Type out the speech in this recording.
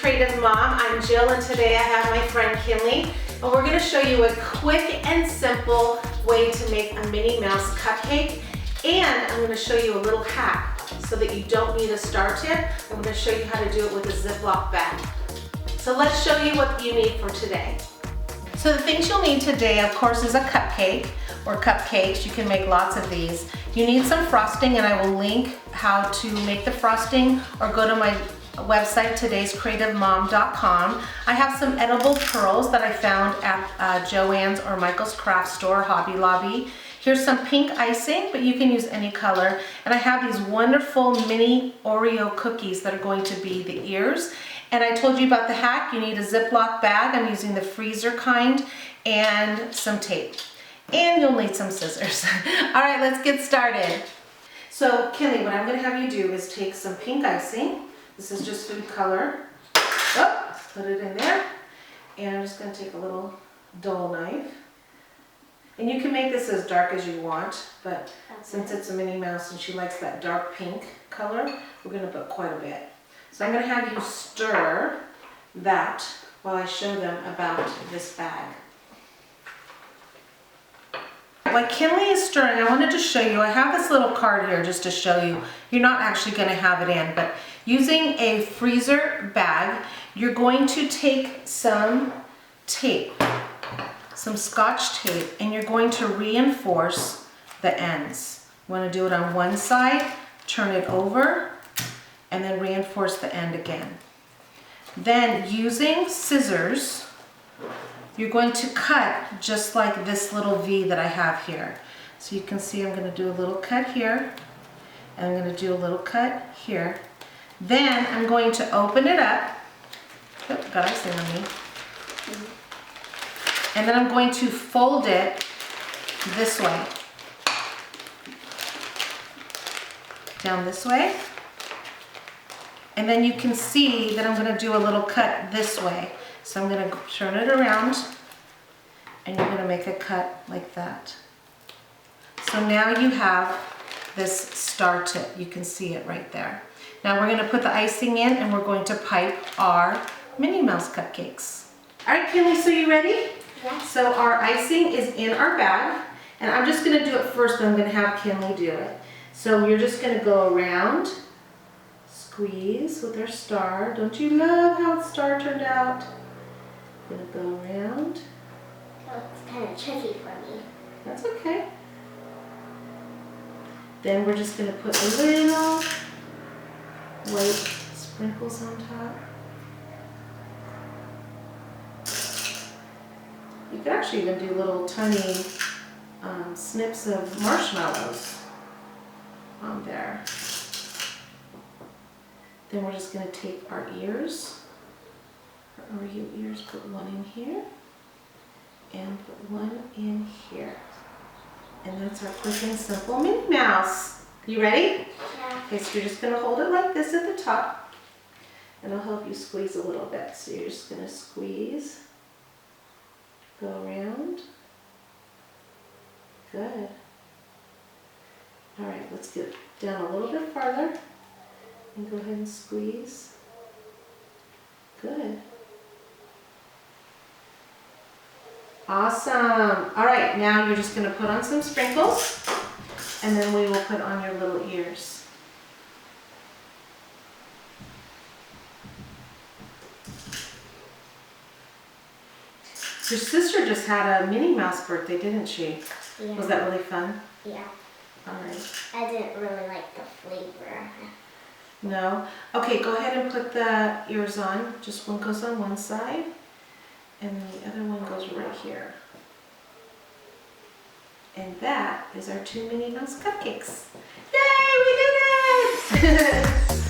Creative Mom. I'm Jill, and today I have my friend Kinley, and we're going to show you a quick and simple way to make a Minnie Mouse cupcake. And I'm going to show you a little hack so that you don't need a star tip. I'm going to show you how to do it with a Ziploc bag. So let's show you what you need for today. So the things you'll need today, of course, is a cupcake or cupcakes. You can make lots of these. You need some frosting, and I will link how to make the frosting, or go to my website, todayscreativemom.com. I have some edible pearls that I found at Joann's or Michael's Craft Store, Hobby Lobby. Here's some pink icing, but you can use any color. And I have these wonderful mini Oreo cookies that are going to be the ears. And I told you about the hack. You need a Ziploc bag. I'm using the freezer kind, and some tape. And you'll need some scissors. All right, let's get started. So, Kinley, what I'm gonna have you do is take some pink icing. This is just food color. Oh, put it in there. And I'm just gonna take a little dull knife. And you can make this as dark as you want, but since it's a Minnie Mouse and she likes that dark pink color, we're gonna put quite a bit. So I'm gonna have you stir that while I show them about this bag. While Kinley is stirring, I wanted to show you, I have this little card here just to show you. You're not actually going to have it in, but using a freezer bag, you're going to take some tape, some Scotch tape, and you're going to reinforce the ends. You want to do it on one side, turn it over, and then reinforce the end again. Then using scissors, you're going to cut just like this little V that I have here. So you can see I'm going to do a little cut here, and I'm going to do a little cut here. Then I'm going to open it up. Oh, got icing on me. And then I'm going to fold it this way. Down this way. And then you can see that I'm going to do a little cut this way. So I'm going to turn it around, and you're going to make a cut like that. So now you have this star tip. You can see it right there. Now we're going to put the icing in, and we're going to pipe our Minnie Mouse cupcakes. All right, Kinley, so you ready? Yeah. So our icing is in our bag, and I'm just going to do it first, but I'm going to have Kinley do it. So you're just going to go around, squeeze with our star. Don't you love how the star turned out? I'm going to go around. Oh, it's kind of tricky for me. That's okay. Then we're just going to put a little white sprinkles on top. You could actually even do little tiny snips of marshmallows on there. Then we're just going to take our ears. Or your ears, put one in here, and put one in here. And that's our quick and simple Minnie Mouse. You ready? Yeah. Okay, so you're just going to hold it like this at the top, and I'll help you squeeze a little bit. So you're just going to squeeze, go around. Good. All right, let's get down a little bit farther, and go ahead and squeeze. Good. Awesome. All right, now you're just going to put on some sprinkles, and then we will put on your little ears. Your sister just had a Minnie Mouse birthday, didn't she? Yeah. Was that really fun? Yeah. All right. I didn't really like the flavor. No? Okay, go ahead and put the ears on. Just one goes on one side, and the other one goes right here. And that is our 2 Minnie Mouse cupcakes. Yay, we did it!